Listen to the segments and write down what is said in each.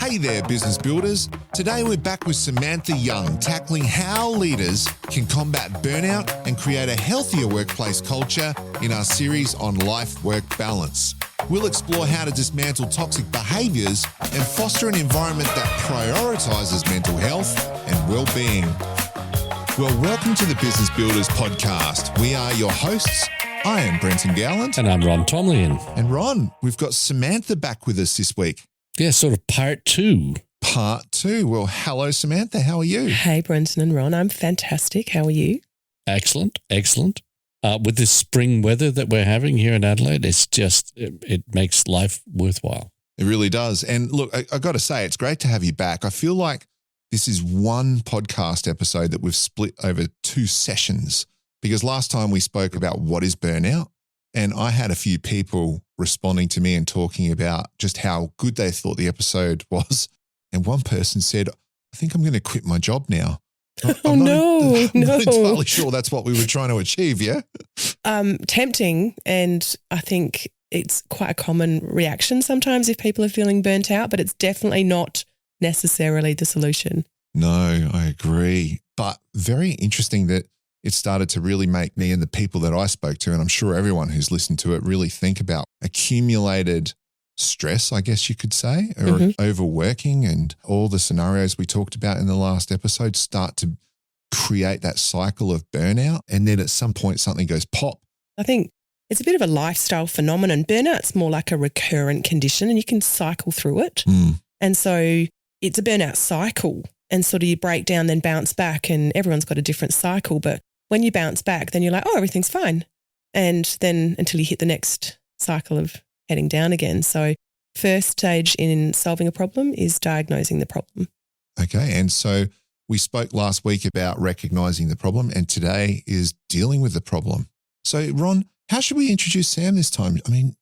Hey there, business builders. Today we're back with Samantha Young, tackling how leaders can combat burnout and create a healthier workplace culture in our series on life-work balance. We'll explore how to dismantle toxic behaviours and foster an environment that prioritises mental health and well-being. Well, welcome to the Business Builders podcast. We are your hosts. I am Brenton Gowland. And I'm Ron Tomlin. And Ron, we've got Samantha back with us this week. Yeah, sort of part two. Part two. Well, hello, Samantha. How are you? Hey, Brenton and Ron. I'm fantastic. How are you? Excellent. With this spring weather that we're having here in Adelaide, it's just, it makes life worthwhile. It really does. And look, I got to say, it's great to have you back. I feel like this is one podcast episode that we've split over two sessions, because last time we spoke about what is burnout, and I had a few people responding to me and talking about just how good they thought the episode was. And one person said, I think I'm going to quit my job now. I'm not entirely sure that's what we were trying to achieve, yeah? Tempting, and I think it's quite a common reaction sometimes if people are feeling burnt out, but it's definitely not necessarily the solution. No, I agree. But very interesting that it started to really make me and the people that I spoke to, and I'm sure everyone who's listened to it, really think about accumulated stress, I guess you could say, or overworking, and all the scenarios we talked about in the last episode start to create that cycle of burnout. And then at some point something goes pop. I think it's a bit of a lifestyle phenomenon. Burnout's more like a recurrent condition and you can cycle through it. And so it's a burnout cycle, and sort of you break down, then bounce back, and everyone's got a different cycle. But when you bounce back, then you're like, oh, everything's fine. And then until you hit the next cycle of heading down again. So first stage in solving a problem is diagnosing the problem. Okay. And so we spoke last week about recognizing the problem, and today is dealing with the problem. So Ron, how should we introduce Sam this time? I mean,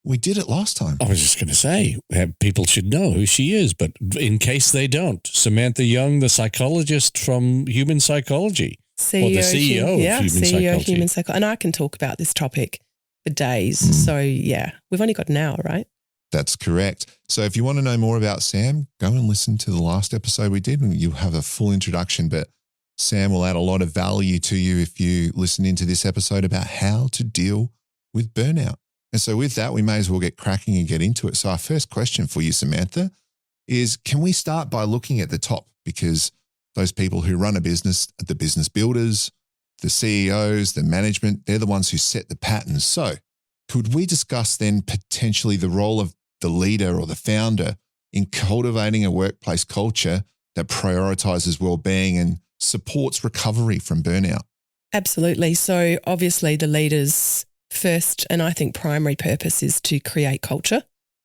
we did it last time. I was just going to say, people should know who she is, but in case they don't, Samantha Young, the psychologist from Human Psychology. CEO, or the CEO of Human Psychology. Human Psychology. And I can talk about this topic for days. So yeah, we've only got an hour, right? That's correct. So if you want to know more about Sam, go and listen to the last episode we did, and you'll have a full introduction. But Sam will add a lot of value to you if you listen into this episode about how to deal with burnout. And so with that, we may as well get cracking and get into it. So our first question for you, Samantha, is can we start by looking at the top? Because those people who run a business, the business builders, the CEOs, the management, they're the ones who set the patterns. So could we discuss then potentially the role of the leader or the founder in cultivating a workplace culture that prioritises well-being and supports recovery from burnout? Absolutely. So obviously the leader's first and I think primary purpose is to create culture.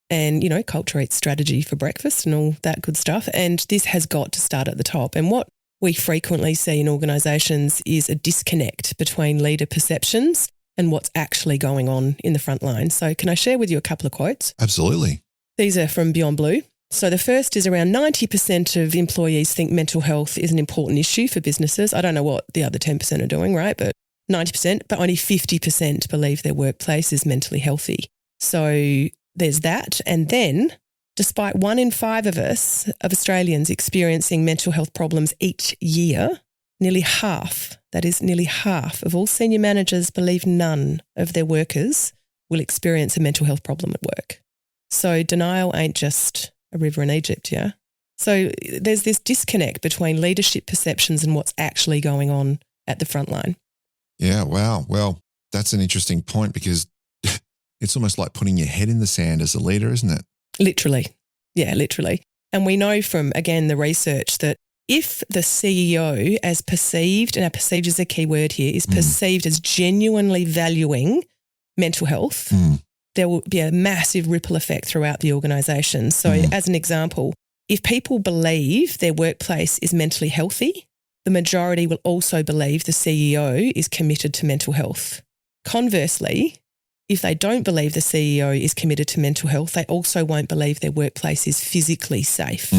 And, you know, culture eats strategy for breakfast and all that good stuff. And this has got to start at the top. And what we frequently see in organisations is a disconnect between leader perceptions and what's actually going on in the front line. So can I share with you a couple of quotes? Absolutely. These are from Beyond Blue. So the first is around 90% of employees think mental health is an important issue for businesses. I don't know what the other 10% are doing, right? But 90%, but only 50% believe their workplace is mentally healthy. So there's that. And then despite 1 in 5 of Australians experiencing mental health problems each year, nearly half of all senior managers believe none of their workers will experience a mental health problem at work. So denial ain't just a river in Egypt, yeah? So there's this disconnect between leadership perceptions and what's actually going on at the front line. Yeah, wow. Well, that's an interesting point, because it's almost like putting your head in the sand as a leader, isn't it? Literally. Yeah, literally. And we know from, again, the research that if the CEO as perceived, and our perceived is a key word here, is perceived as genuinely valuing mental health, there will be a massive ripple effect throughout the organisation. So as an example, if people believe their workplace is mentally healthy, the majority will also believe the CEO is committed to mental health. Conversely, if they don't believe the CEO is committed to mental health, they also won't believe their workplace is physically safe.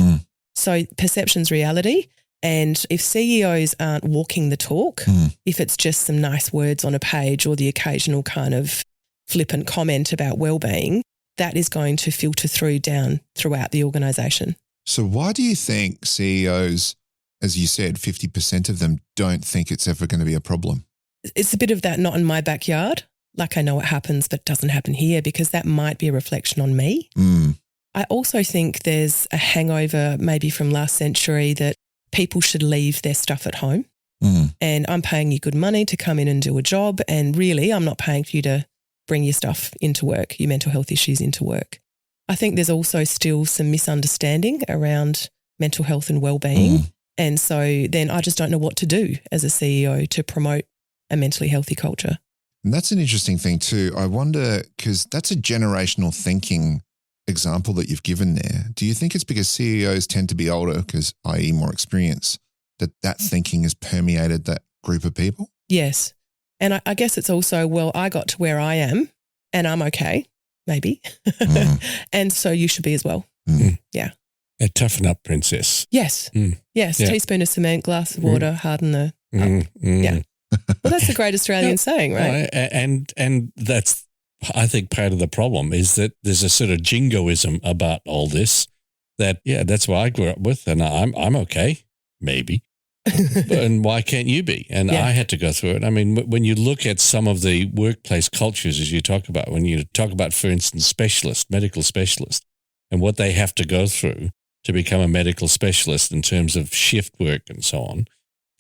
So perception's reality. And if CEOs aren't walking the talk, if it's just some nice words on a page or the occasional kind of flippant comment about well-being, that is going to filter down throughout the organisation. So why do you think CEOs, as you said, 50% of them don't think it's ever going to be a problem? It's a bit of that not in my backyard. Like I know it happens, but it doesn't happen here, because that might be a reflection on me. I also think there's a hangover maybe from last century that people should leave their stuff at home. And I'm paying you good money to come in and do a job. And really, I'm not paying for you to bring your stuff into work, your mental health issues into work. I think there's also still some misunderstanding around mental health and well-being. And so then I just don't know what to do as a CEO to promote a mentally healthy culture. And that's an interesting thing too. I wonder, because that's a generational thinking example that you've given there. Do you think it's because CEOs tend to be older, because i.e. more experience, that thinking has permeated that group of people? Yes. And I guess it's also, well, I got to where I am and I'm okay, maybe. And so you should be as well. Yeah. Toughen up, princess. Yes. Yes. Yeah. Teaspoon of cement, glass of water, harden the up. Yeah. Well, that's the great Australian saying, right? And that's, I think, part of the problem is that there's a sort of jingoism about all this that, that's what I grew up with and I'm okay, maybe. And why can't you be? And I had to go through it. I mean, when you look at some of the workplace cultures, as you talk about, when you talk about, for instance, medical specialists, and what they have to go through to become a medical specialist in terms of shift work and so on,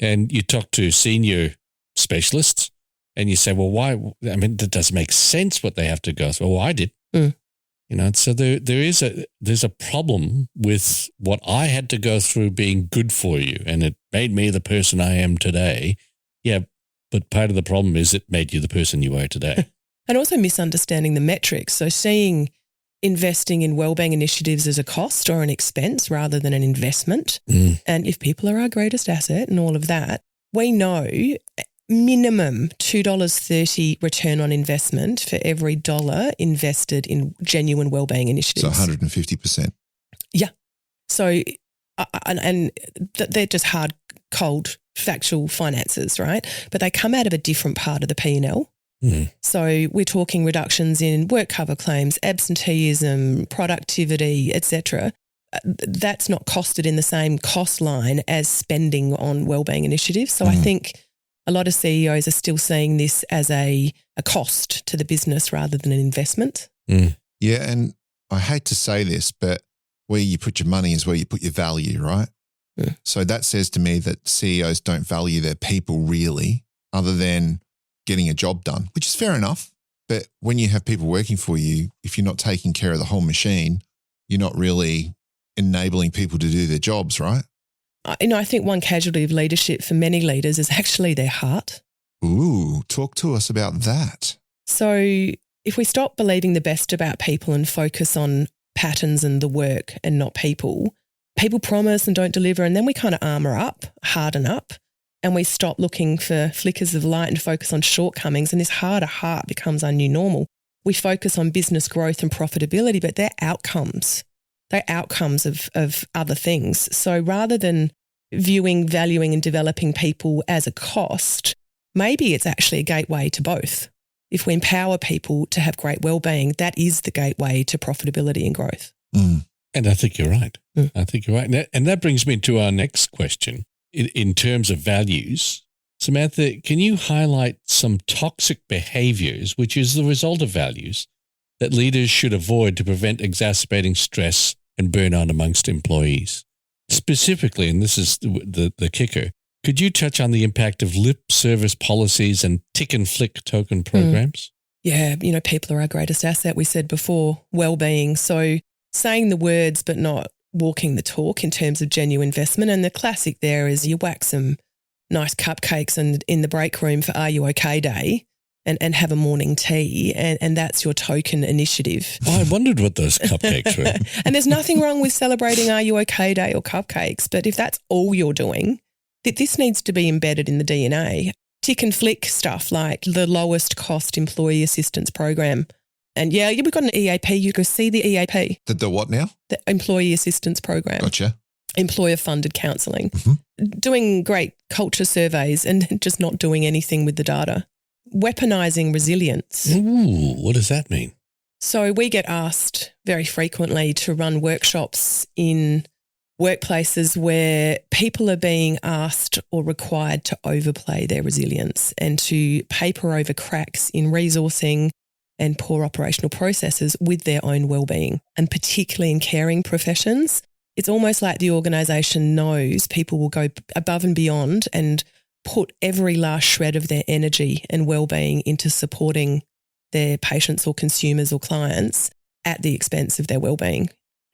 and you talk to senior specialists and you say, well, why? I mean, that doesn't make sense what they have to go through. Well, I did. You know, so there's a problem with what I had to go through being good for you, and it made me the person I am today. Yeah, but part of the problem is it made you the person you are today. And also misunderstanding the metrics. So seeing investing in wellbeing initiatives as a cost or an expense rather than an investment. And if people are our greatest asset and all of that, we know minimum $2.30 return on investment for every dollar invested in genuine wellbeing initiatives. So 150%. Yeah. So, and they're just hard, cold, factual finances, right? But they come out of a different part of the P&L. So we're talking reductions in work cover claims, absenteeism, productivity, etc. That's not costed in the same cost line as spending on wellbeing initiatives. So I think a lot of CEOs are still seeing this as a cost to the business rather than an investment. Yeah, and I hate to say this, but where you put your money is where you put your value, right? So that says to me that CEOs don't value their people really, other than getting a job done, which is fair enough. But when you have people working for you, if you're not taking care of the whole machine, you're not really enabling people to do their jobs, right? I think one casualty of leadership for many leaders is actually their heart. Ooh, talk to us about that. So if we stop believing the best about people and focus on patterns and the work and not people, people promise and don't deliver, and then we kind of armour up, harden up, and we stop looking for flickers of light and focus on shortcomings, and this harder heart becomes our new normal. We focus on business growth and profitability, but they're outcomes. They're outcomes of other things. So rather than viewing, valuing and developing people as a cost, maybe it's actually a gateway to both. If we empower people to have great wellbeing, that is the gateway to profitability and growth. And I think you're right. I think you're right. And that brings me to our next question. In terms of values, Samantha, can you highlight some toxic behaviours, which is the result of values, that leaders should avoid to prevent exacerbating stress and burnout amongst employees? Specifically, and this is the kicker, could you touch on the impact of lip service policies and tick and flick token programs? Yeah, people are our greatest asset. We said before, well-being. So saying the words but not walking the talk in terms of genuine investment. And the classic there is you whack some nice cupcakes in the break room for Are You OK Day and have a morning tea, and that's your token initiative. Oh, I wondered what those cupcakes were. And there's nothing wrong with celebrating Are You OK Day or cupcakes, but if that's all you're doing, this needs to be embedded in the DNA. Tick and flick stuff like the lowest cost employee assistance program. And we've got an EAP. You go see the EAP. The what now? The Employee Assistance Program. Gotcha. Employer-funded counselling. Doing great culture surveys and just not doing anything with the data. Weaponising resilience. Ooh, what does that mean? So we get asked very frequently to run workshops in workplaces where people are being asked or required to overplay their resilience and to paper over cracks in resourcing and poor operational processes with their own well-being. And particularly in caring professions, it's almost like the organisation knows people will go above and beyond and put every last shred of their energy and well-being into supporting their patients or consumers or clients at the expense of their well-being.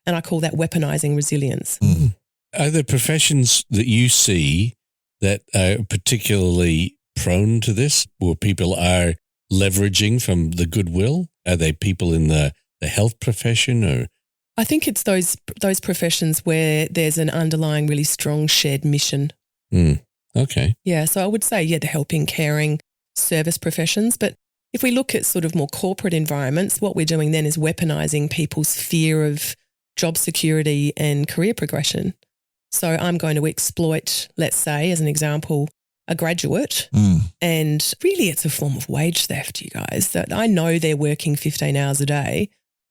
And I call that weaponising resilience. Mm. Are there professions that you see that are particularly prone to this, where people are leveraging from the goodwill? Are they people in the health profession, or? I think it's those professions where there's an underlying really strong shared mission. Okay. Yeah, so I would say, the helping, caring, service professions. But if we look at sort of more corporate environments, what we're doing then is weaponising people's fear of job security and career progression. So I'm going to exploit, let's say, as an example, a graduate, and really it's a form of wage theft, you guys, that I know they're working 15 hours a day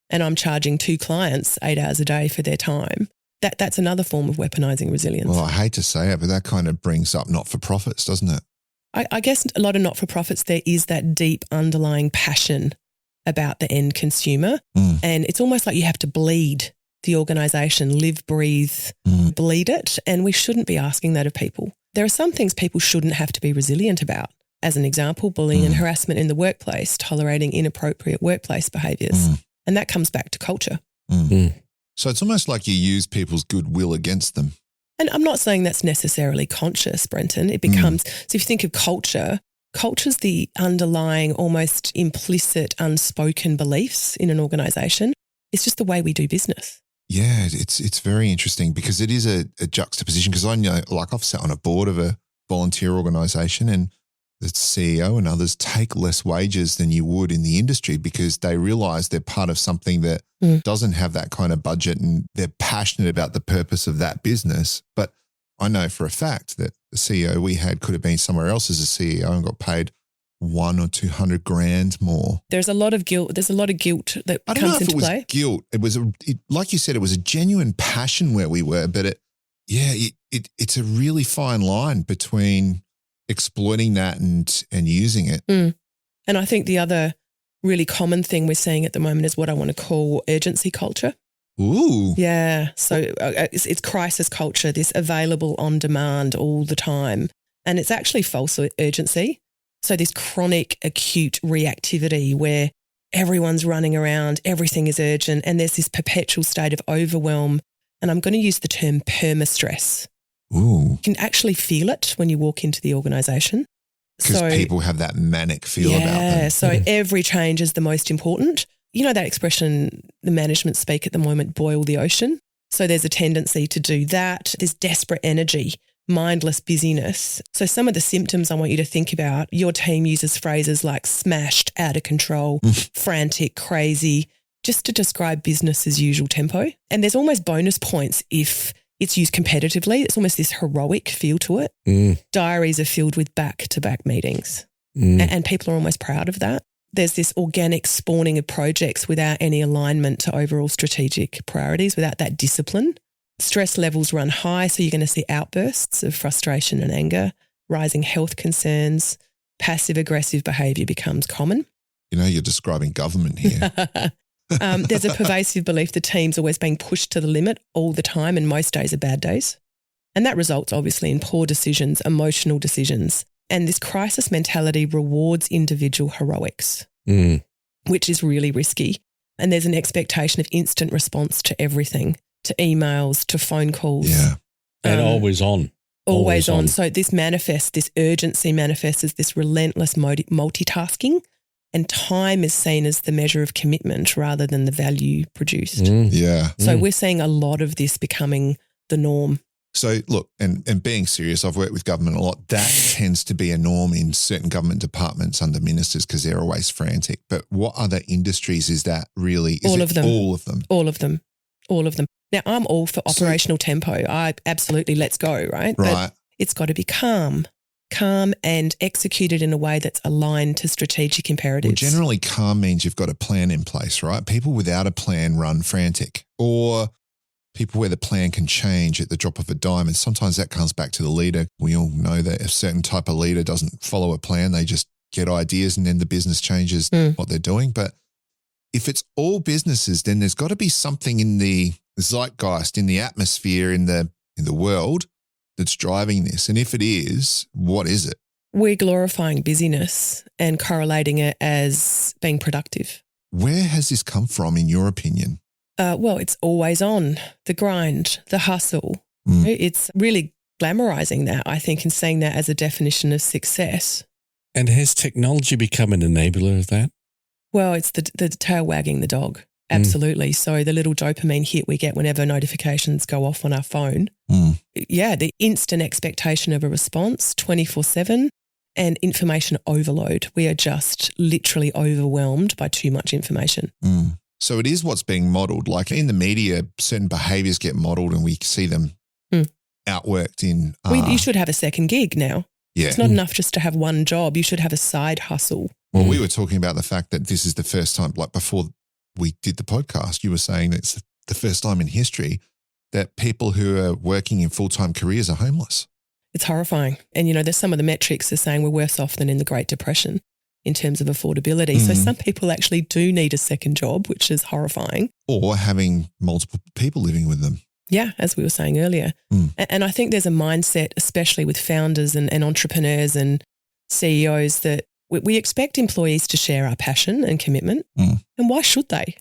and I'm charging 2 clients 8 hours a day for their time. That's another form of weaponising resilience. Well, I hate to say it, but that kind of brings up not-for-profits, doesn't it? I guess a lot of not-for-profits, there is that deep underlying passion about the end consumer. And it's almost like you have to bleed the organisation, live, breathe, bleed it. And we shouldn't be asking that of people. There are some things people shouldn't have to be resilient about. As an example, bullying and harassment in the workplace, tolerating inappropriate workplace behaviours. And that comes back to culture. So it's almost like you use people's goodwill against them. And I'm not saying that's necessarily conscious, Brenton. It becomes, so if you think of culture's the underlying, almost implicit, unspoken beliefs in an organisation. It's just the way we do business. Yeah, it's very interesting because it is a juxtaposition, because I know, like, I've sat on a board of a volunteer organisation and the CEO and others take less wages than you would in the industry because they realise they're part of something that doesn't have that kind of budget, and they're passionate about the purpose of that business. But I know for a fact that the CEO we had could have been somewhere else as a CEO and got paid 100 or 200 grand more. There's a lot of guilt. There's a lot of guilt that I don't know comes if into it was play. guilt. It was, like you said, it was a genuine passion where we were, but it's a really fine line between exploiting that and using it. And I think the other really common thing we're seeing at the moment is what I want to call urgency culture. Ooh. Yeah. So it's crisis culture, this available on demand all the time. And it's actually false urgency. So this chronic acute reactivity where everyone's running around, everything is urgent, and there's this perpetual state of overwhelm. And I'm going to use the term perma-stress. Ooh. You can actually feel it when you walk into the organisation. Because people have that manic feel about them. Yeah, so every change is the most important. You know that expression, the management speak at the moment, boil the ocean? So there's a tendency to do that. There's desperate energy, mindless busyness. So some of the symptoms I want you to think about, your team uses phrases like smashed, out of control, frantic, crazy, just to describe business as usual tempo. And there's almost bonus points if it's used competitively. It's almost this heroic feel to it. Diaries are filled with back-to-back meetings and people are almost proud of that. There's this organic spawning of projects without any alignment to overall strategic priorities, without that discipline. Stress levels run high, so you're going to see outbursts of frustration and anger, rising health concerns, passive-aggressive behaviour becomes common. You know, you're describing government here. There's a pervasive belief the team's always being pushed to the limit all the time, and most days are bad days. And that results obviously in poor decisions, emotional decisions. And this crisis mentality rewards individual heroics, which is really risky. And there's an expectation of instant response to everything, to emails, to phone calls. Yeah. And always on. Always on. So this urgency manifests as this relentless multitasking. And time is seen as the measure of commitment rather than the value produced. Yeah. So we're seeing a lot of this becoming the norm. So look, and being serious, I've worked with government a lot. That tends to be a norm in certain government departments under ministers because they're always frantic. But what other industries is that really? All of them. All of them. All of them. All of them. Now, I'm all for operational tempo. I absolutely, let's go, right? Right. But it's got to be calm and executed in a way that's aligned to strategic imperatives. Well, generally calm means you've got a plan in place, right? People without a plan run frantic, or people where the plan can change at the drop of a dime. And sometimes that comes back to the leader. We all know that a certain type of leader doesn't follow a plan. They just get ideas and then the business changes what they're doing. But if it's all businesses, then there's got to be something in the zeitgeist, in the atmosphere, in the world that's driving this. And if it is, what is it? We're glorifying busyness and correlating it as being productive. Where has this come from, in your opinion? Well, it's always on, the grind, the hustle. It's really glamorizing that, I think, and seeing that as a definition of success. And has technology become an enabler of that? Well, it's the tail wagging the dog. Absolutely. So the little dopamine hit we get whenever notifications go off on our phone. Yeah, the instant expectation of a response 24/7 and information overload. We are just literally overwhelmed by too much information. So it is what's being modeled. Like in the media, certain behaviors get modeled and we see them outworked in... you should have a second gig now. Yeah. It's not enough just to have one job. You should have a side hustle. Well, we were talking about the fact that this is the first time, like before we did the podcast, you were saying that it's the first time in history that people who are working in full-time careers are homeless. It's horrifying. And, there's some of the metrics are saying we're worse off than in the Great Depression in terms of affordability. So some people actually do need a second job, which is horrifying. Or having multiple people living with them. Yeah, as we were saying earlier. And I think there's a mindset, especially with founders and entrepreneurs and CEOs, that we expect employees to share our passion and commitment. And why should they?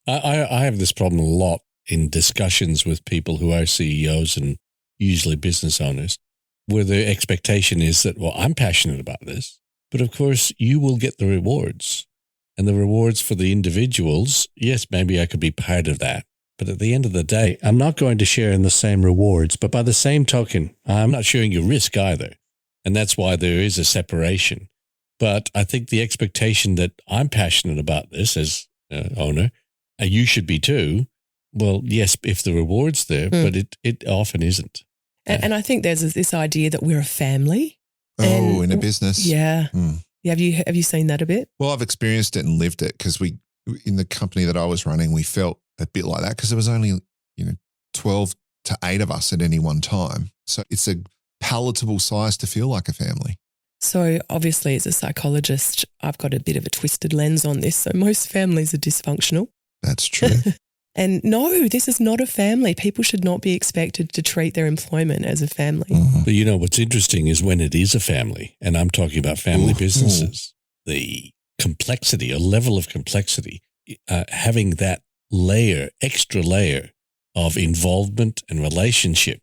I have this problem a lot in discussions with people who are CEOs and usually business owners, where the expectation is that, well, I'm passionate about this, but of course you will get the rewards. And the rewards for the individuals, yes, maybe I could be part of that. But at the end of the day, I'm not going to share in the same rewards. But by the same token, I'm not sharing your risk either. And that's why there is a separation. But I think the expectation that I'm passionate about this as owner, and you should be too, well, yes, if the reward's there, but it often isn't. And I think there's this idea that we're a family. Oh, in a business. Yeah. Yeah. Have you seen that a bit? Well, I've experienced it and lived it because in the company that I was running, we felt a bit like that because there was only, 12 to 8 of us at any one time. So it's a palatable size to feel like a family. So obviously as a psychologist, I've got a bit of a twisted lens on this. So most families are dysfunctional. That's true. And no, this is not a family. People should not be expected to treat their employment as a family. But what's interesting is when it is a family, and I'm talking about family businesses, the complexity, a level of complexity, having that extra layer of involvement and relationship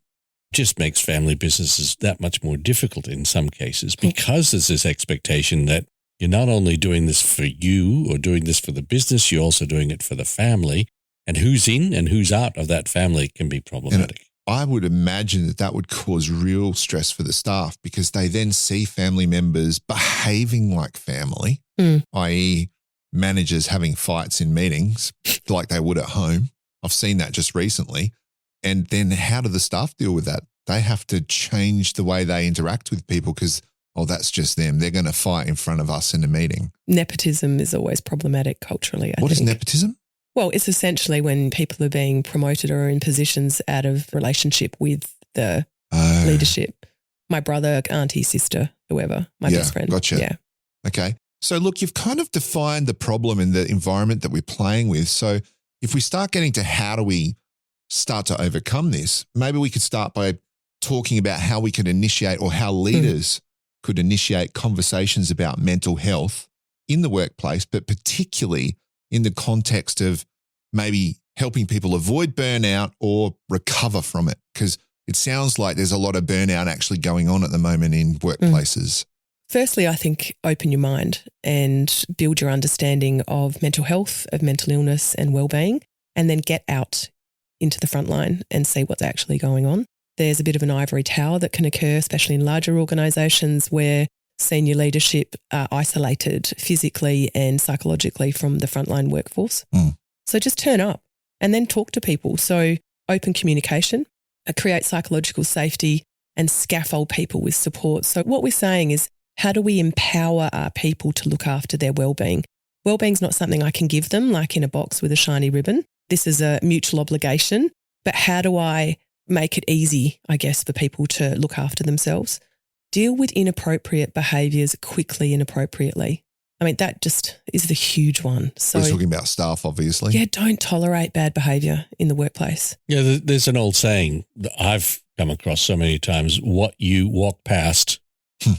just makes family businesses that much more difficult in some cases because there's this expectation that you're not only doing this for you or doing this for the business, you're also doing it for the family. And who's in and who's out of that family can be problematic. And I would imagine that would cause real stress for the staff because they then see family members behaving like family, i.e. managers having fights in meetings like they would at home. I've seen that just recently. And then how do the staff deal with that? They have to change the way they interact with people because, that's just them. They're going to fight in front of us in a meeting. Nepotism is always problematic culturally, I think. What is nepotism? Well, it's essentially when people are being promoted or in positions out of relationship with the leadership. My brother, auntie, sister, whoever, my best friend. Gotcha. Yeah. Okay. So look, you've kind of defined the problem and the environment that we're playing with. So if we start getting to how do we start to overcome this, maybe we could start by talking about how we could initiate or how leaders could initiate conversations about mental health in the workplace, but particularly in the context of maybe helping people avoid burnout or recover from it. Because it sounds like there's a lot of burnout actually going on at the moment in workplaces. Firstly, I think open your mind and build your understanding of mental health, of mental illness and wellbeing, and then get out into the front line and see what's actually going on. There's a bit of an ivory tower that can occur, especially in larger organisations where senior leadership are isolated physically and psychologically from the frontline workforce. So just turn up and then talk to people. So open communication, create psychological safety and scaffold people with support. So what we're saying is, how do we empower our people to look after their wellbeing? Wellbeing's not something I can give them like in a box with a shiny ribbon. This is a mutual obligation But how do I make it easy, I guess, for people to look after themselves? Deal with inappropriate behaviours quickly and appropriately. I mean, that just is the huge one. So we're talking about staff, obviously. Yeah, don't tolerate bad behaviour in the workplace. Yeah, there's an old saying that I've come across so many times: what you walk past,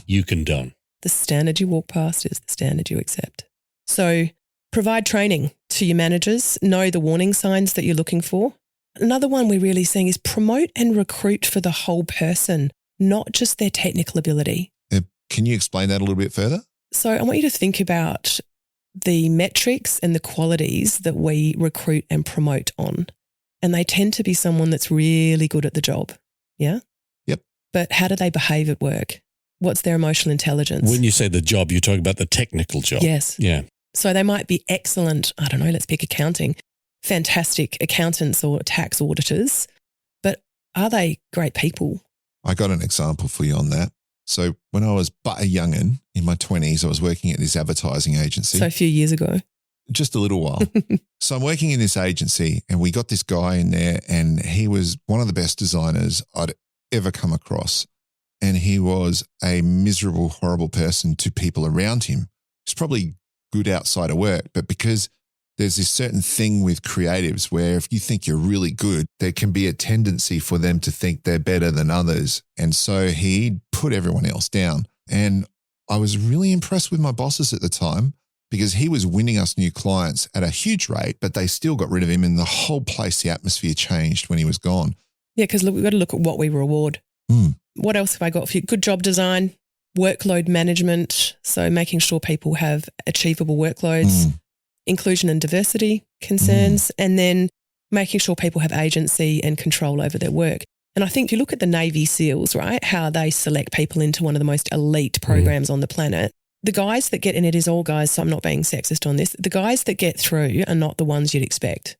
you condone. The standard you walk past is the standard you accept. So provide training to your managers, know the warning signs that you're looking for. Another one we're really seeing is promote and recruit for the whole person, not just their technical ability. Can you explain that a little bit further? So I want you to think about the metrics and the qualities that we recruit and promote on. And they tend to be someone that's really good at the job. Yeah? Yep. But how do they behave at work? What's their emotional intelligence? When you say the job, you're talking about the technical job. Yes. Yeah. So they might be excellent, I don't know, let's pick accounting, fantastic accountants or tax auditors, but are they great people? I got an example for you on that. So when I was but a young'un in my 20s, I was working at this advertising agency. So a few years ago. Just a little while. So I'm working in this agency and we got this guy in there and he was one of the best designers I'd ever come across. And he was a miserable, horrible person to people around him. He's probably good outside of work, but because there's this certain thing with creatives where if you think you're really good, there can be a tendency for them to think they're better than others. And so he put everyone else down. And I was really impressed with my bosses at the time because he was winning us new clients at a huge rate, but they still got rid of him and the whole place, the atmosphere changed when he was gone. Yeah, because we've got to look at what we reward. What else have I got for you? Good job design, workload management, so making sure people have achievable workloads, inclusion and diversity concerns, and then making sure people have agency and control over their work. And I think if you look at the Navy SEALs, right, how they select people into one of the most elite programs on the planet, the guys that get, and it is all guys, so I'm not being sexist on this, the guys that get through are not the ones you'd expect.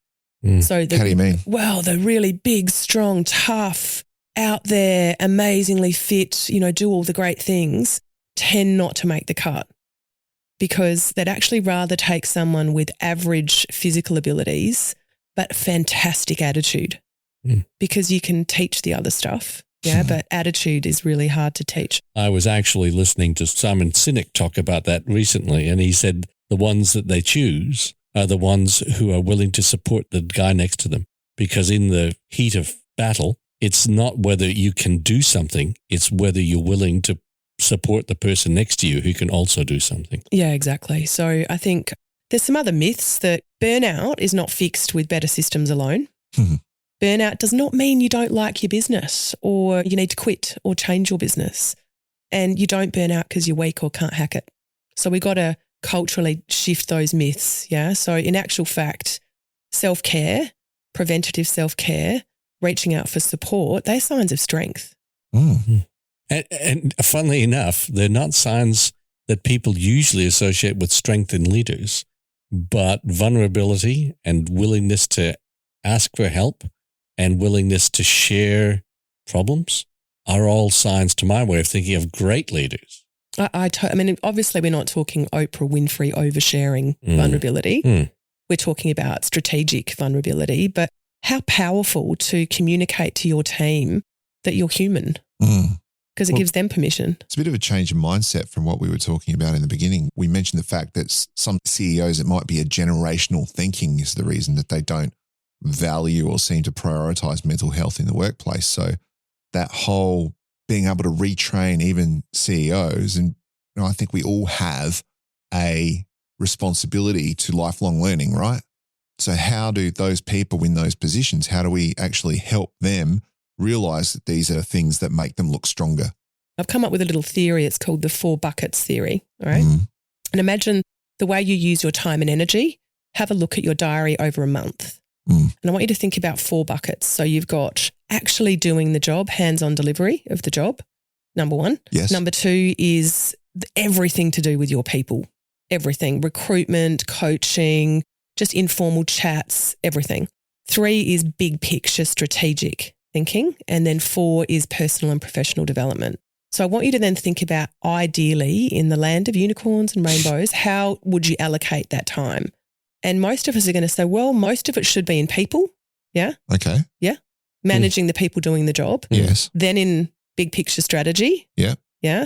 So How do you mean? Well, the really big, strong, tough, out there, amazingly fit, you know, do all the great things, tend not to make the cut because they'd actually rather take someone with average physical abilities but fantastic attitude because you can teach the other stuff. Yeah, but attitude is really hard to teach. I was actually listening to Simon Sinek talk about that recently, and he said the ones that they choose are the ones who are willing to support the guy next to them because in the heat of battle, it's not whether you can do something, it's whether you're willing to support the person next to you who can also do something. Yeah, exactly. So I think there's some other myths that burnout is not fixed with better systems alone. Burnout does not mean you don't like your business or you need to quit or change your business. And you don't burn out because you're weak or can't hack it. So we got to culturally shift those myths. Yeah. So in actual fact, self-care, preventative self-care, reaching out for support, they're signs of strength. And funnily enough, they're not signs that people usually associate with strength in leaders, but vulnerability and willingness to ask for help and willingness to share problems are all signs, to my way of thinking, of great leaders. I mean, obviously we're not talking Oprah Winfrey oversharing vulnerability. We're talking about strategic vulnerability, but how powerful to communicate to your team that you're human because it gives them permission. It's a bit of a change in mindset from what we were talking about in the beginning. We mentioned the fact that some CEOs, it might be a generational thinking is the reason that they don't value or seem to prioritize mental health in the workplace. So that whole being able to retrain even CEOs, and you know, I think we all have a responsibility to lifelong learning, right? So how do those people in those positions, how do we actually help them realize that these are things that make them look stronger? I've come up with a little theory. It's called the 4 buckets theory. All right. And imagine the way you use your time and energy. Have a look at your diary over a month. And I want you to think about 4 buckets. So you've got actually doing the job, hands-on delivery of the job, number 1. Yes. Number 2 is everything to do with your people, everything, recruitment, coaching, just informal chats, everything. 3 is big picture strategic thinking. And then 4 is personal and professional development. So I want you to then think about ideally in the land of unicorns and rainbows, how would you allocate that time? And most of us are going to say, well, most of it should be in people. Yeah. Okay. Yeah. managing the people doing the job. Yes. Then in big picture strategy. Yeah. Yeah.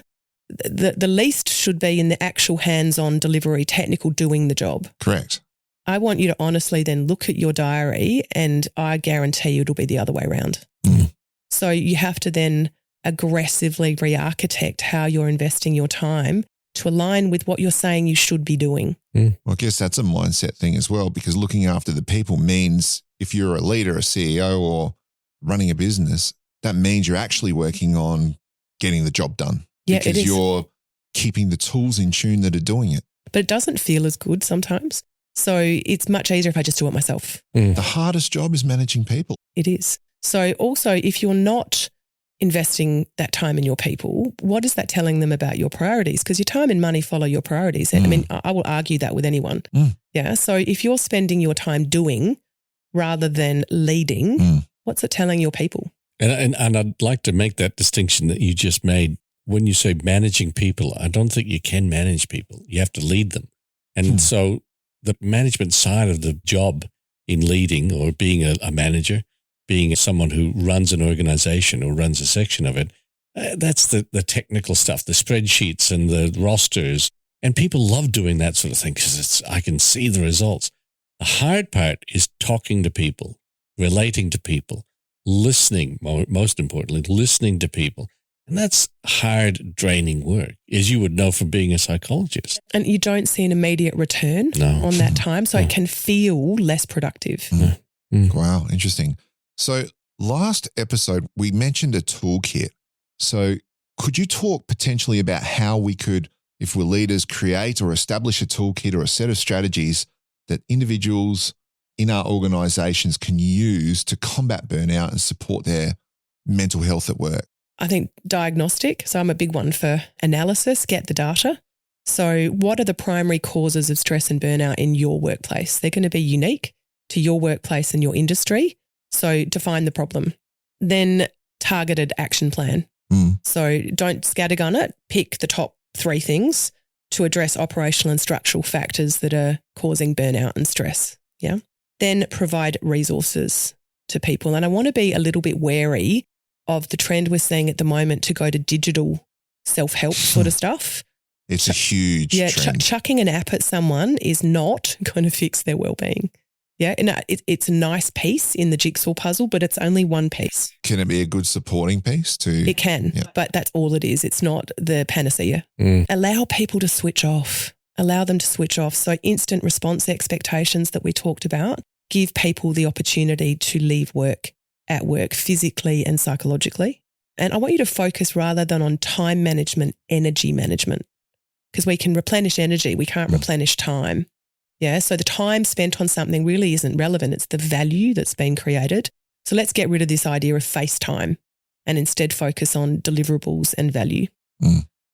The least should be in the actual hands-on delivery, technical doing the job. Correct. I want you to honestly then look at your diary, and I guarantee you it'll be the other way around. Mm. So you have to then aggressively re-architect how you're investing your time to align with what you're saying you should be doing. Well, I guess that's a mindset thing as well, because looking after the people means if you're a leader, a CEO, or running a business, that means you're actually working on getting the job done. Yeah, because it is. You're keeping the tools in tune that are doing it. But it doesn't feel as good sometimes. So it's much easier if I just do it myself. The hardest job is managing people. It is. So also, if you're not investing that time in your people, what is that telling them about your priorities? Because your time and money follow your priorities. And I mean, I will argue that with anyone. Yeah. So if you're spending your time doing rather than leading, what's it telling your people? And I'd like to make that distinction that you just made. When you say managing people, I don't think you can manage people. You have to lead them. And so the management side of the job in leading or being a manager, being someone who runs an organization or runs a section of it, that's the technical stuff, the spreadsheets and the rosters. And people love doing that sort of thing because I can see the results. The hard part is talking to people, relating to people, listening, most importantly, listening to people. And that's hard, draining work, as you would know from being a psychologist. And you don't see an immediate return on that time, so it can feel less productive. Wow, interesting. So last episode, we mentioned a toolkit. So could you talk potentially about how we could, if we're leaders, create or establish a toolkit or a set of strategies that individuals in our organizations can use to combat burnout and support their mental health at work? I think diagnostic. So I'm a big one for analysis, get the data. So what are the primary causes of stress and burnout in your workplace? They're going to be unique to your workplace and your industry. So define the problem. Then targeted action plan. So don't scattergun it. Pick the top 3 things to address operational and structural factors that are causing burnout and stress. Yeah. Then provide resources to people. And I want to be a little bit wary of the trend we're seeing at the moment to go to digital self-help sort of stuff. It's a huge trend. Chucking an app at someone is not going to fix their well-being. Yeah, and it's a nice piece in the jigsaw puzzle, but it's only one piece. Can it be a good supporting piece too? It can, but that's all it is. It's not the panacea. Allow people to switch off. Allow them to switch off. So instant response expectations that we talked about, give people the opportunity to leave work at work physically and psychologically. And I want you to focus rather than on time management, energy management, because we can replenish energy. We can't replenish time. Yeah. So the time spent on something really isn't relevant. It's the value that's been created. So let's get rid of this idea of face time and instead focus on deliverables and value.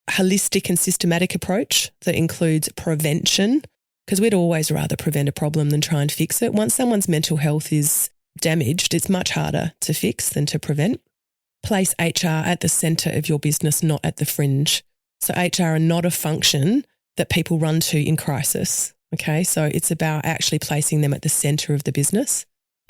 Holistic and systematic approach that includes prevention, because we'd always rather prevent a problem than try and fix it. Once someone's mental health is damaged, it's much harder to fix than to prevent. Place HR at the centre of your business, not at the fringe. So HR are not a function that people run to in crisis. Okay, so it's about actually placing them at the centre of the business.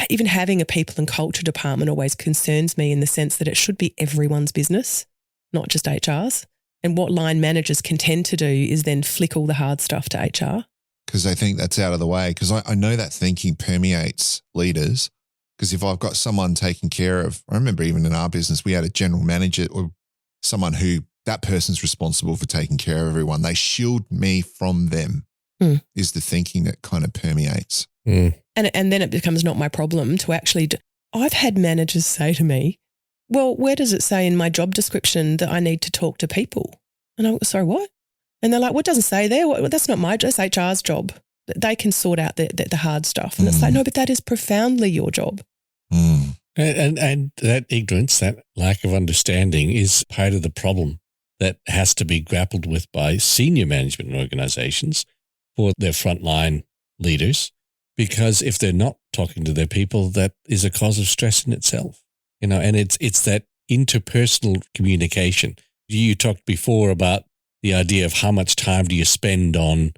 Even having a people and culture department always concerns me in the sense that it should be everyone's business, not just HR's. And what line managers can tend to do is then flick all the hard stuff to HR. Because they think that's out of the way. Because I know that thinking permeates leaders. Because if I've got someone taking care of, I remember even in our business, we had a general manager or someone who that person's responsible for taking care of everyone. They shield me from them is the thinking that kind of permeates. And then it becomes not my problem to actually I've had managers say to me, well, where does it say in my job description that I need to talk to people? And I'm sorry, what? And they're like, well, it doesn't say there. Well, that's not my job. It's HR's job. They can sort out the hard stuff. And it's like, no, but that is profoundly your job. And that ignorance, that lack of understanding is part of the problem that has to be grappled with by senior management organizations for their frontline leaders, because if they're not talking to their people, that is a cause of stress in itself. And it's that interpersonal communication. You talked before about the idea of how much time do you spend on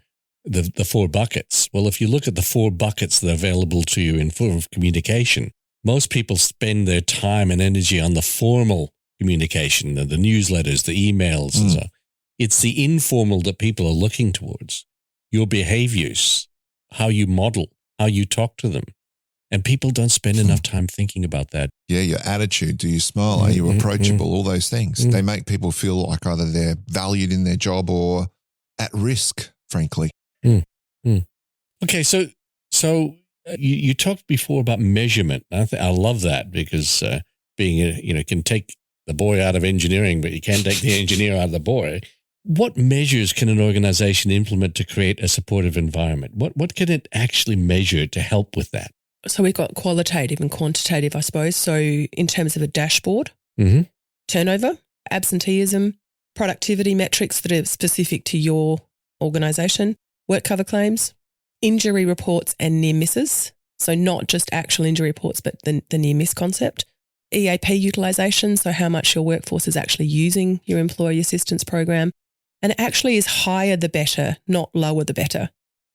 the 4 buckets. Well, if you look at the 4 buckets that are available to you in form of communication, most people spend their time and energy on the formal communication, the newsletters, the emails, and so on. It's the informal that people are looking towards. Your behaviors, how you model, how you talk to them. And people don't spend enough time thinking about that. Yeah, your attitude. Do you smile? Are you approachable? All those things. They make people feel like either they're valued in their job or at risk, frankly. Okay, so you talked before about measurement. I love that because can take the boy out of engineering, but you can't take the engineer out of the boy. What measures can an organization implement to create a supportive environment? What can it actually measure to help with that? So we've got qualitative and quantitative, I suppose. So in terms of a dashboard, turnover, absenteeism, productivity metrics that are specific to your organisation, work cover claims, injury reports and near misses. So not just actual injury reports, but the near miss concept. EAP utilisation, so how much your workforce is actually using your employee assistance program. And it actually is higher the better, not lower the better.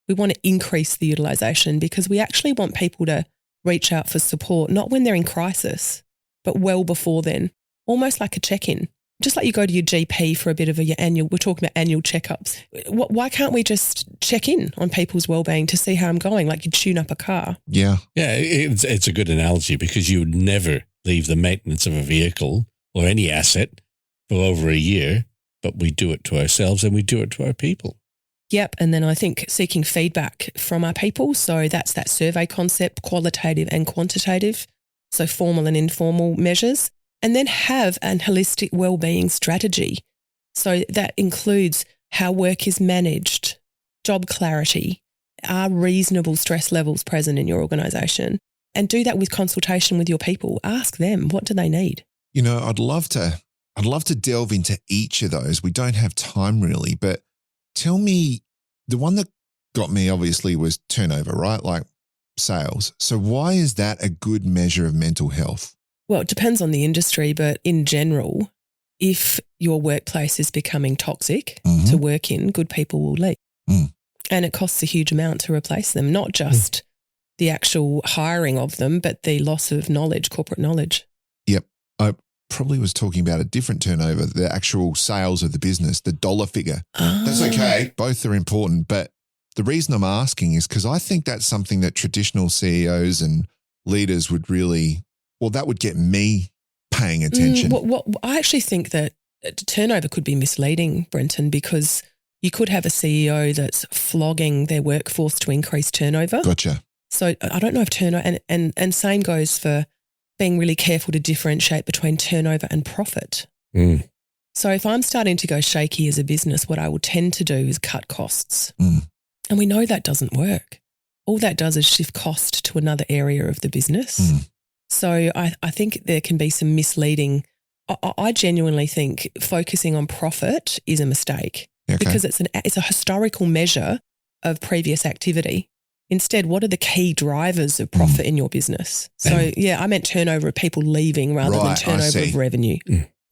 We want to increase the utilisation because we actually want people to reach out for support, not when they're in crisis, but well before then, almost like a check-in. Just like you go to your GP for a bit of we're talking about annual checkups. Why can't we just check in on people's wellbeing to see how I'm going, like you tune up a car? Yeah. Yeah, it's a good analogy because you would never leave the maintenance of a vehicle or any asset for over a year, but we do it to ourselves and we do it to our people. Yep. And then I think seeking feedback from our people. So that's that survey concept, qualitative and quantitative. So formal and informal measures. And then have an holistic wellbeing strategy. So that includes how work is managed, job clarity, are reasonable stress levels present in your organisation? And do that with consultation with your people. Ask them, what do they need? You know, I'd love to delve into each of those. We don't have time really, but tell me, the one that got me obviously was turnover, right? Like sales. So why is that a good measure of mental health? Well, it depends on the industry, but in general, if your workplace is becoming toxic to work in, good people will leave. And it costs a huge amount to replace them, not just the actual hiring of them, but the loss of knowledge, corporate knowledge. Yep. I probably was talking about a different turnover, the actual sales of the business, the dollar figure. That's okay. Both are important. But the reason I'm asking is because I think that's something that traditional CEOs and leaders would really, that would get me paying attention. I actually think that turnover could be misleading, Brenton, because you could have a CEO that's flogging their workforce to increase turnover. Gotcha. So I don't know if turnover, and same goes for being really careful to differentiate between turnover and profit. So if I'm starting to go shaky as a business, what I will tend to do is cut costs. And we know that doesn't work. All that does is shift cost to another area of the business. So I think there can be some misleading. I genuinely think focusing on profit is a mistake because it's a historical measure of previous activity. Instead, what are the key drivers of profit in your business? So, I meant turnover of people leaving rather than turnover of revenue.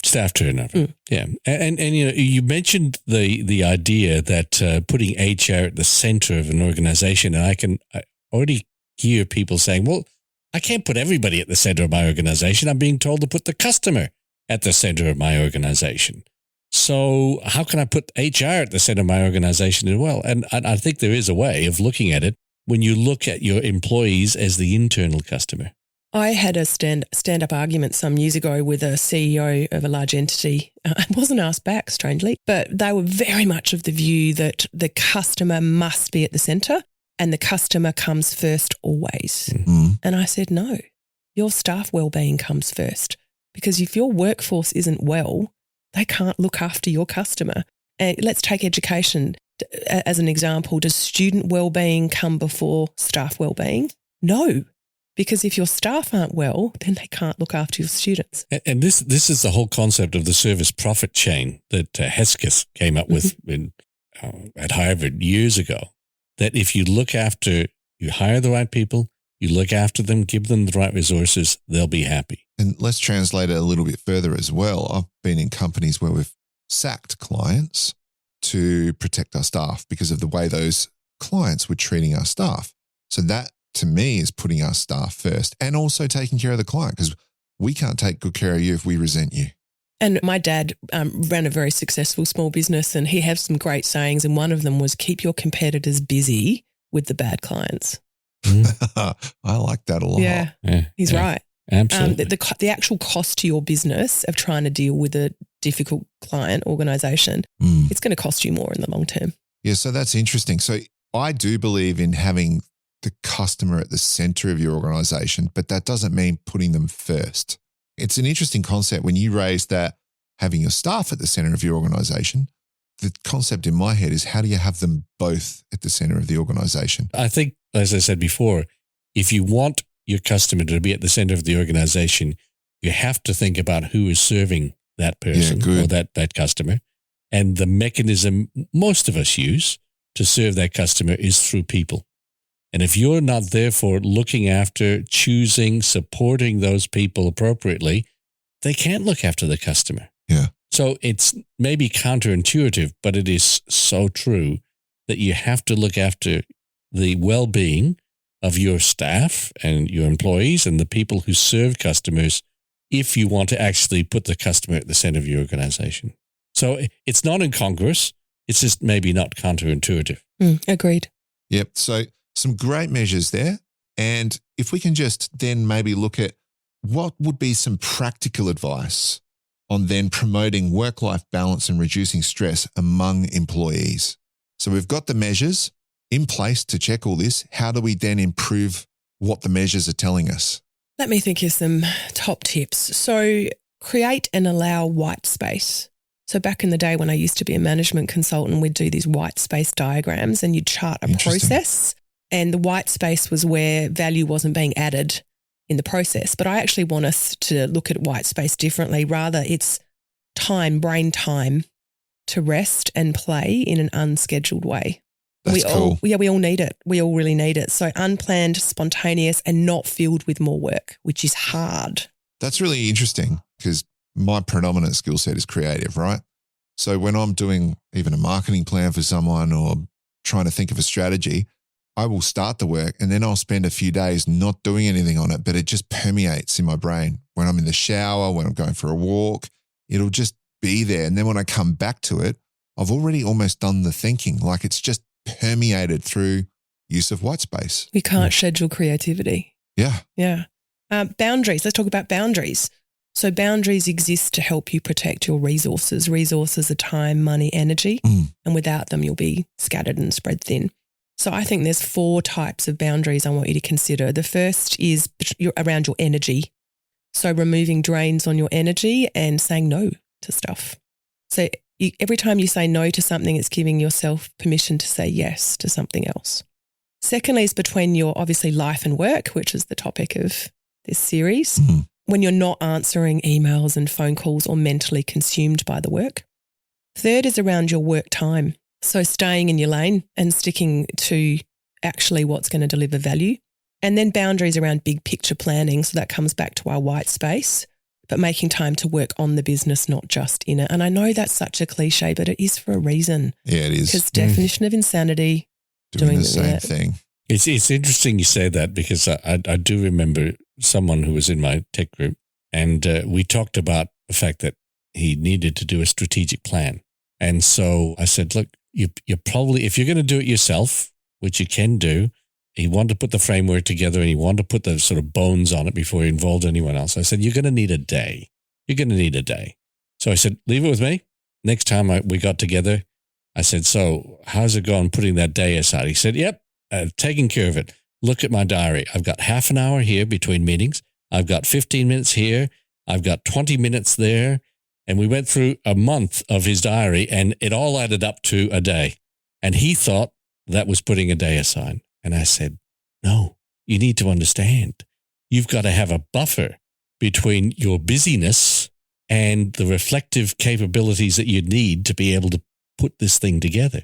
Staff turnover. Yeah. And you mentioned the idea that putting HR at the center of an organization, and I already hear people saying, well, I can't put everybody at the center of my organization. I'm being told to put the customer at the center of my organization. So how can I put HR at the center of my organization as well? And I think there is a way of looking at it when you look at your employees as the internal customer. I had a stand-up argument some years ago with a CEO of a large entity. I wasn't asked back, strangely, but they were very much of the view that the customer must be at the centre and the customer comes first always. And I said, no, your staff wellbeing comes first, because if your workforce isn't well, they can't look after your customer. Let's take education as an example. Does student wellbeing come before staff wellbeing? No. Because if your staff aren't well, then they can't look after your students. And this is the whole concept of the service profit chain that Hesketh came up with at Harvard years ago, that if you hire the right people, you look after them, give them the right resources, they'll be happy. And let's translate it a little bit further as well. I've been in companies where we've sacked clients to protect our staff because of the way those clients were treating our staff. So that to me is putting our staff first and also taking care of the client, because we can't take good care of you if we resent you. And my dad ran a very successful small business, and he had some great sayings, and one of them was keep your competitors busy with the bad clients. I like that a lot. Yeah, he's right. Absolutely. The actual cost to your business of trying to deal with a difficult client organisation, it's going to cost you more in the long term. Yeah, so that's interesting. So I do believe in having the customer at the center of your organisation, but that doesn't mean putting them first. It's an interesting concept when you raise that having your staff at the center of your organisation. The concept in my head is how do you have them both at the center of the organisation? I think, as I said before, if you want your customer to be at the center of the organization, you have to think about who is serving that person or that customer. And the mechanism most of us use to serve that customer is through people. And if you're not therefore looking after, choosing, supporting those people appropriately, they can't look after the customer. Yeah. So it's maybe counterintuitive, but it is so true that you have to look after the well-being of your staff and your employees and the people who serve customers if you want to actually put the customer at the center of your organization. So it's not incongruous. It's just maybe not counterintuitive. Agreed. Yep. So some great measures there. And if we can just then maybe look at what would be some practical advice on then promoting work-life balance and reducing stress among employees. So we've got the measures in place to check all this. How do we then improve what the measures are telling us? Let me think of some top tips. So create and allow white space. So back in the day when I used to be a management consultant, we'd do these white space diagrams and you'd chart a process, and the white space was where value wasn't being added in the process. But I actually want us to look at white space differently. Rather, it's time, brain time to rest and play in an unscheduled way. That's cool. We all need it. We all really need it. So unplanned, spontaneous, and not filled with more work, which is hard. That's really interesting because my predominant skill set is creative, right? So when I'm doing even a marketing plan for someone or trying to think of a strategy, I will start the work and then I'll spend a few days not doing anything on it, but it just permeates in my brain. When I'm in the shower, when I'm going for a walk, it'll just be there. And then when I come back to it, I've already almost done the thinking, like it's just permeated through use of white space. We can't schedule creativity. Yeah. Yeah. Boundaries. Let's talk about boundaries. So boundaries exist to help you protect your resources. Resources are time, money, energy, and without them, you'll be scattered and spread thin. So I think there's 4 types of boundaries I want you to consider. The first is around your energy. So removing drains on your energy and saying no to stuff. So every time you say no to something, it's giving yourself permission to say yes to something else. Secondly is between your obviously life and work, which is the topic of this series. When you're not answering emails and phone calls or mentally consumed by the work. Third is around your work time. So staying in your lane and sticking to actually what's going to deliver value. And then boundaries around big picture planning. So that comes back to our white space, but making time to work on the business, not just in it. And I know that's such a cliche, but it is for a reason. Yeah, it is. Because definition of insanity, doing the same thing. It's interesting you say that because I do remember someone who was in my tech group and we talked about the fact that he needed to do a strategic plan. And so I said, look, you're probably, if you're going to do it yourself, which you can do, he wanted to put the framework together and he wanted to put the sort of bones on it before he involved anyone else. I said, you're going to need a day. You're going to need a day. So I said, leave it with me. Next time we got together, I said, so how's it going putting that day aside? He said, yep, taking care of it. Look at my diary. I've got half an hour here between meetings. I've got 15 minutes here. I've got 20 minutes there. And we went through a month of his diary and it all added up to a day. And he thought that was putting a day aside. And I said, no, you need to understand. You've got to have a buffer between your busyness and the reflective capabilities that you need to be able to put this thing together.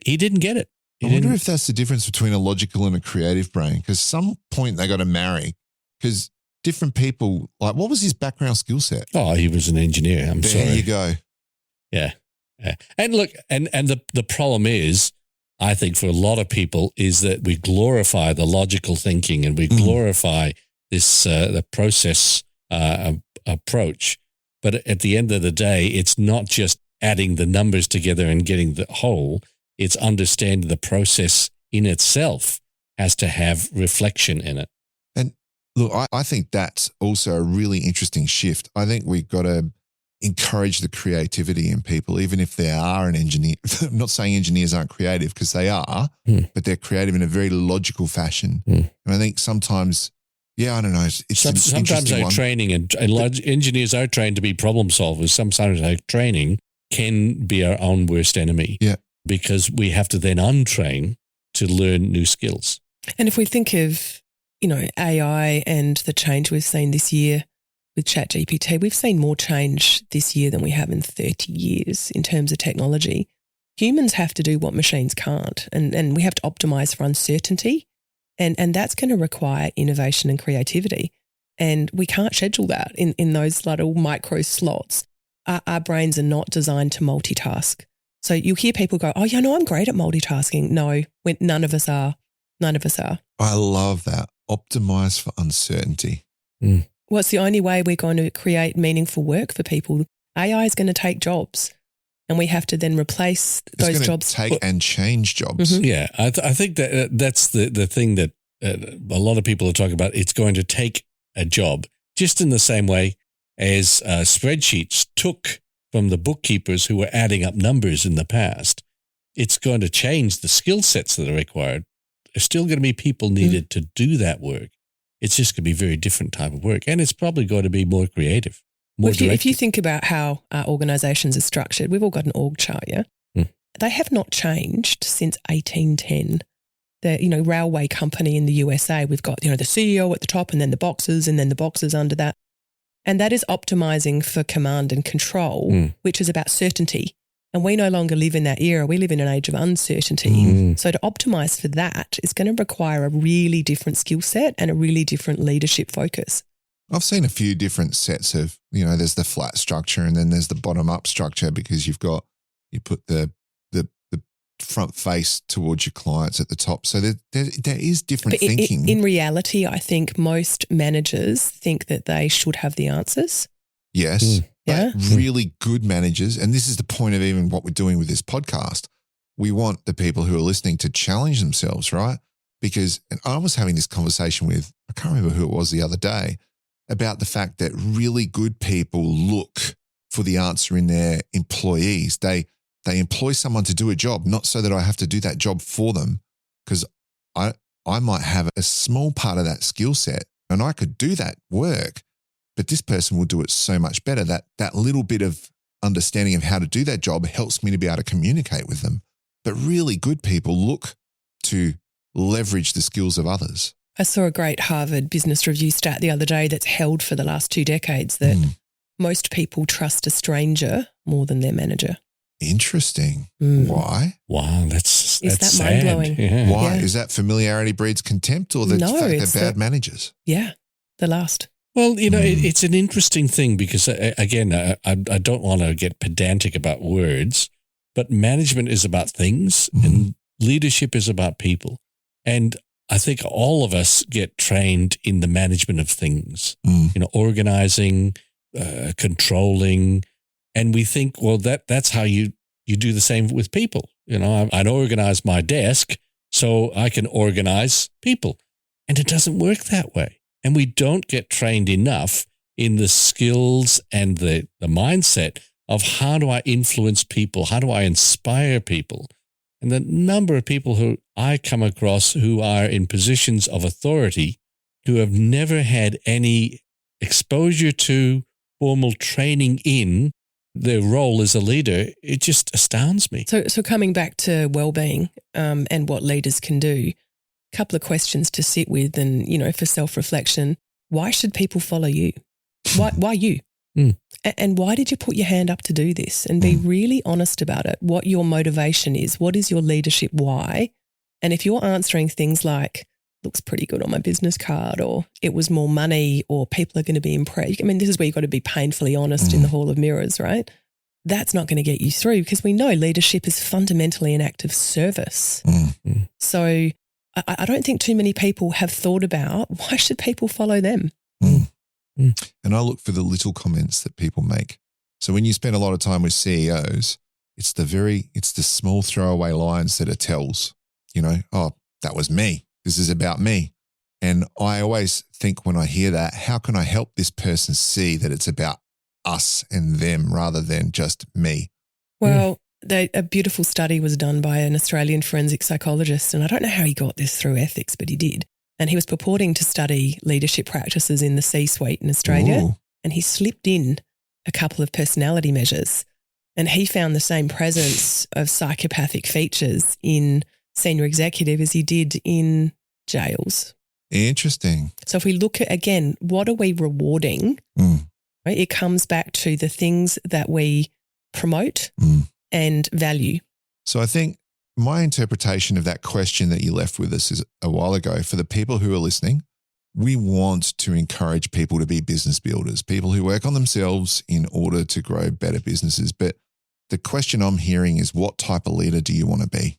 He didn't get it. I wonder if that's the difference between a logical and a creative brain, because some point they got to marry, because different people, like what was his background skill set? Oh, he was an engineer. There you go. Yeah. And look, and the problem is, I think for a lot of people is that we glorify the logical thinking and we glorify this the process approach. But at the end of the day, it's not just adding the numbers together and getting the whole. It's understanding the process in itself has to have reflection in it. And look, I think that's also a really interesting shift. I think we've got to encourage the creativity in people, even if they are an engineer. I'm not saying engineers aren't creative, because they are, but they're creative in a very logical fashion. And I think sometimes, I don't know. It's sometimes our training and engineers are trained to be problem solvers. Sometimes our training can be our own worst enemy. Yeah. Because we have to then untrain to learn new skills. And if we think of, AI and the change we've seen this year with ChatGPT, we've seen more change this year than we have in 30 years in terms of technology. Humans have to do what machines can't, and we have to optimize for uncertainty, and that's going to require innovation and creativity. And we can't schedule that in those little micro slots. Our brains are not designed to multitask. So you'll hear people go, oh, I'm great at multitasking. No, none of us are. None of us are. I love that. Optimize for uncertainty. Well, it's the only way we're going to create meaningful work for people. AI is going to take jobs, and we have to then replace those jobs. Take and change jobs. Yeah, I think that's the thing that a lot of people are talking about. It's going to take a job, just in the same way as spreadsheets took from the bookkeepers who were adding up numbers in the past. It's going to change the skill sets that are required. There's still going to be people needed to do that work. It's just going to be a very different type of work. And it's probably going to be more creative, more directed. If you think about how our organisations are structured, we've all got an org chart, yeah? They have not changed since 1810. The, railway company in the USA, we've got, the CEO at the top and then the boxes under that. And that is optimizing for command and control, which is about certainty. And we no longer live in that era. We live in an age of uncertainty. So to optimize for that is going to require a really different skill set and a really different leadership focus. I've seen a few different sets of, there's the flat structure and then there's the bottom up structure, because you put the front face towards your clients at the top. So there is different thinking. In reality, I think most managers think that they should have the answers. Yes. But really good managers, and this is the point of even what we're doing with this podcast, we want the people who are listening to challenge themselves, right? Because, and I was having this conversation with, I can't remember who it was the other day, about the fact that really good people look for the answer in their employees. They employ someone to do a job, not so that I have to do that job for them, because I might have a small part of that skill set and I could do that work, but this person will do it so much better. That little bit of understanding of how to do that job helps me to be able to communicate with them. But really good people look to leverage the skills of others. I saw a great Harvard Business Review stat the other day that's held for the last 2 decades that most people trust a stranger more than their manager. Interesting. Why? Wow, that's that sad. mind-blowing? Yeah. Why? Is that familiarity breeds contempt, or the fact they're bad managers? Yeah, the last. Well, it's an interesting thing because, again, I don't want to get pedantic about words, but management is about things and leadership is about people. And I think all of us get trained in the management of things, organizing, controlling, and we think, well, that's how you do the same with people. I organize my desk so I can organize people. And it doesn't work that way. And we don't get trained enough in the skills and the mindset of how do I influence people? How do I inspire people? And the number of people who I come across who are in positions of authority who have never had any exposure to formal training in their role as a leader, it just astounds me. So coming back to well-being and what leaders can do, a couple of questions to sit with and, for self-reflection. Why should people follow you? Why you? And why did you put your hand up to do this? And be really honest about it, what your motivation is. What is your leadership why? And if you're answering things like, looks pretty good on my business card, or it was more money, or people are going to be impressed. I mean, this is where you've got to be painfully honest in the Hall of Mirrors, right? that's not going to get you through, because we know leadership is fundamentally an act of service. So I don't think too many people have thought about, why should people follow them? And I look for the little comments that people make. So when you spend a lot of time with CEOs, it's the small throwaway lines that it tells, oh, that was me. This is about me. And I always think when I hear that, how can I help this person see that it's about us and them rather than just me? Well, a beautiful study was done by an Australian forensic psychologist, and I don't know how he got this through ethics, but he did. And he was purporting to study leadership practices in the C-suite in Australia. Ooh. And he slipped in a couple of personality measures, and he found the same presence of psychopathic features in senior executive as he did in jails. Interesting. So if we look at, again, what are we rewarding? Right? It comes back to the things that we promote and value. So I think my interpretation of that question that you left with us is a while ago, for the people who are listening, we want to encourage people to be business builders, people who work on themselves in order to grow better businesses. But the question I'm hearing is, what type of leader do you want to be?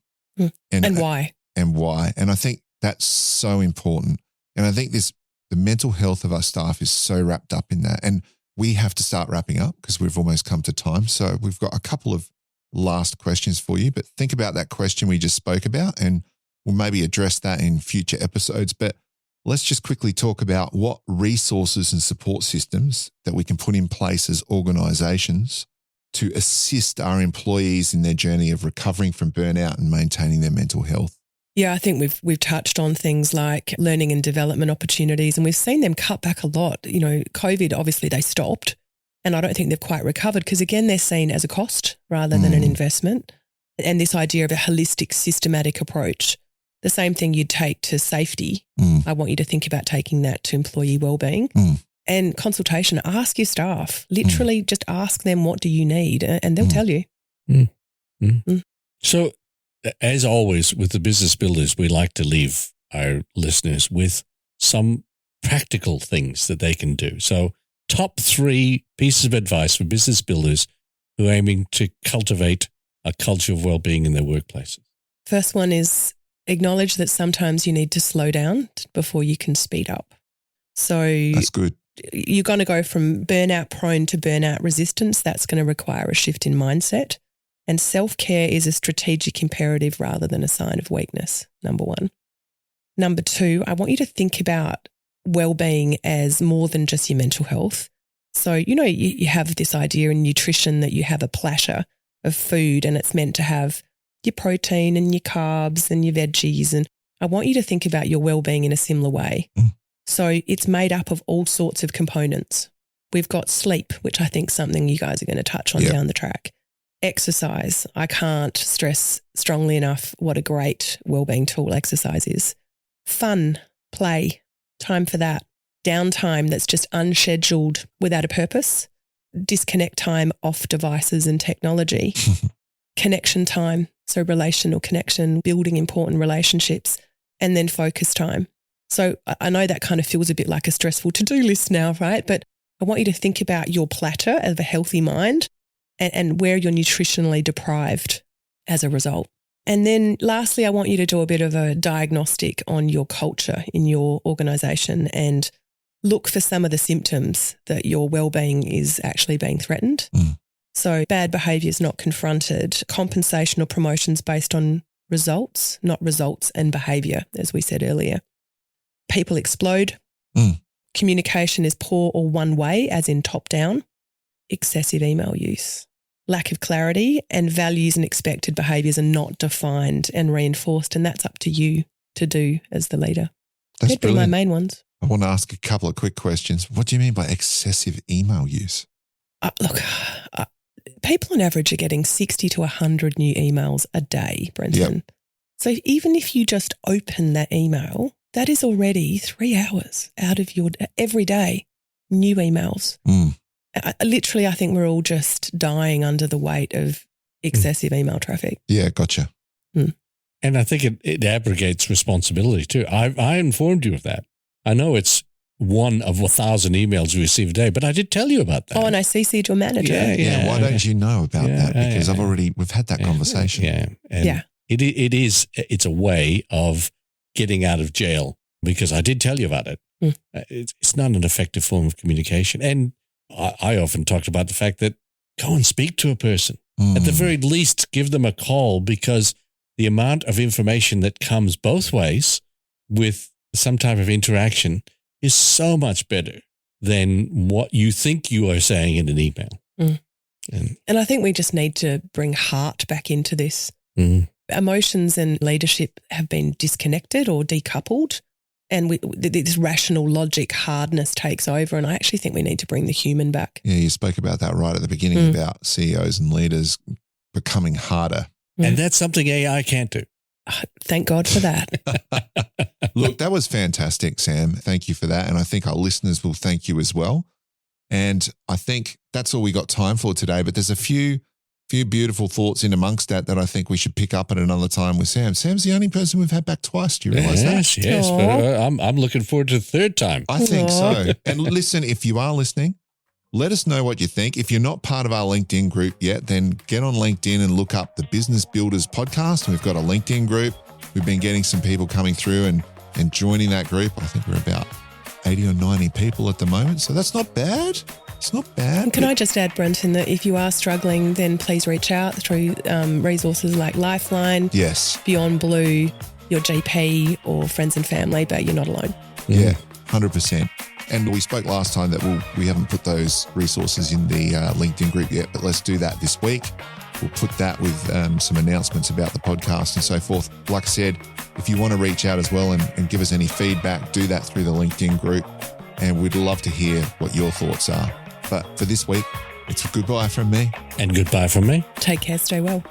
And why? And why? And I think that's so important. And I think the mental health of our staff is so wrapped up in that. And we have to start wrapping up because we've almost come to time. So we've got a couple of last questions for you, but think about that question we just spoke about, and we'll maybe address that in future episodes. But let's just quickly talk about what resources and support systems that we can put in place as organizations to assist our employees in their journey of recovering from burnout and maintaining their mental health. Yeah, I think we've touched on things like learning and development opportunities, and we've seen them cut back a lot. COVID, obviously they stopped, and I don't think they've quite recovered because, again, they're seen as a cost rather than an investment. And this idea of a holistic, systematic approach, the same thing you'd take to safety. I want you to think about taking that to employee wellbeing. And consultation, ask your staff, literally just ask them, what do you need? And they'll tell you. So, as always with the business builders, we like to leave our listeners with some practical things that they can do. So, top 3 pieces of advice for business builders who are aiming to cultivate a culture of well-being in their workplaces. First one is acknowledge that sometimes you need to slow down before you can speed up. So that's good. You're going to go from burnout prone to burnout resistance. That's going to require a shift in mindset. And self-care is a strategic imperative rather than a sign of weakness, number 1. Number 2, I want you to think about well-being as more than just your mental health. So, you have this idea in nutrition that you have a platter of food and it's meant to have your protein and your carbs and your veggies. And I want you to think about your well-being in a similar way. So it's made up of all sorts of components. We've got sleep, which I think is something you guys are going to touch on down the track. Exercise. I can't stress strongly enough what a great wellbeing tool exercise is. Fun, play, time for that. Downtime that's just unscheduled without a purpose. Disconnect time off devices and technology. Connection time, so relational connection, building important relationships, and then focus time. So I know that kind of feels a bit like a stressful to-do list now, right? But I want you to think about your platter of a healthy mind and where you're nutritionally deprived as a result. And then lastly, I want you to do a bit of a diagnostic on your culture in your organisation and look for some of the symptoms that your well-being is actually being threatened. So bad behaviours not confronted, compensation or promotions based on results, not results and behaviour, as we said earlier. People explode. Communication is poor or one way, as in top down. Excessive email use. Lack of clarity, and values and expected behaviours are not defined and reinforced, and that's up to you to do as the leader. That's They'd be my main ones. I want to ask a couple of quick questions. What do you mean by excessive email use? People on average are getting 60 to 100 new emails a day, Brenton. So even if you just open that email, that is already 3 hours out of your every day, new emails. Literally, I think we're all just dying under the weight of excessive email traffic. Yeah, gotcha. And I think it abrogates responsibility too. I informed you of that. I know it's one of 1,000 emails we receive a day, but I did tell you about that. Oh, and I CC'd your manager. Yeah, why don't you know about that? Because we've had that conversation. Yeah. And it's a way of getting out of jail, because I did tell you about it. It's not an effective form of communication. And I often talked about the fact that go and speak to a person. At the very least, give them a call, because the amount of information that comes both ways with some type of interaction is so much better than what you think you are saying in an email. And I think we just need to bring heart back into this. Emotions and leadership have been disconnected or decoupled, and this rational logic hardness takes over, and I actually think we need to bring the human back. Yeah, you spoke about that right at the beginning about CEOs and leaders becoming harder. And that's something AI can't do. Thank God for that. Look, that was fantastic, Sam. Thank you for that. And I think our listeners will thank you as well. And I think that's all we got time for today. But there's a few beautiful thoughts in amongst that I think we should pick up at another time with Sam. Sam's the only person we've had back twice. Do you realize that? Yes. But I'm looking forward to the third time. I think so. And listen, if you are listening, let us know what you think. If you're not part of our LinkedIn group yet, then get on LinkedIn and look up the Business Builders podcast. We've got a LinkedIn group. We've been getting some people coming through and joining that group. I think we're about 80 or 90 people at the moment. So that's not bad. It's not bad. And can I just add, Brenton, that if you are struggling, then please reach out through resources like Lifeline, Beyond Blue, your GP or friends and family, but you're not alone. Yeah, 100%. And we spoke last time that we haven't put those resources in the LinkedIn group yet, but let's do that this week. We'll put that with some announcements about the podcast and so forth. Like I said, if you want to reach out as well and give us any feedback, do that through the LinkedIn group. And we'd love to hear what your thoughts are. But for this week, it's goodbye from me. And goodbye from me. Take care, stay well.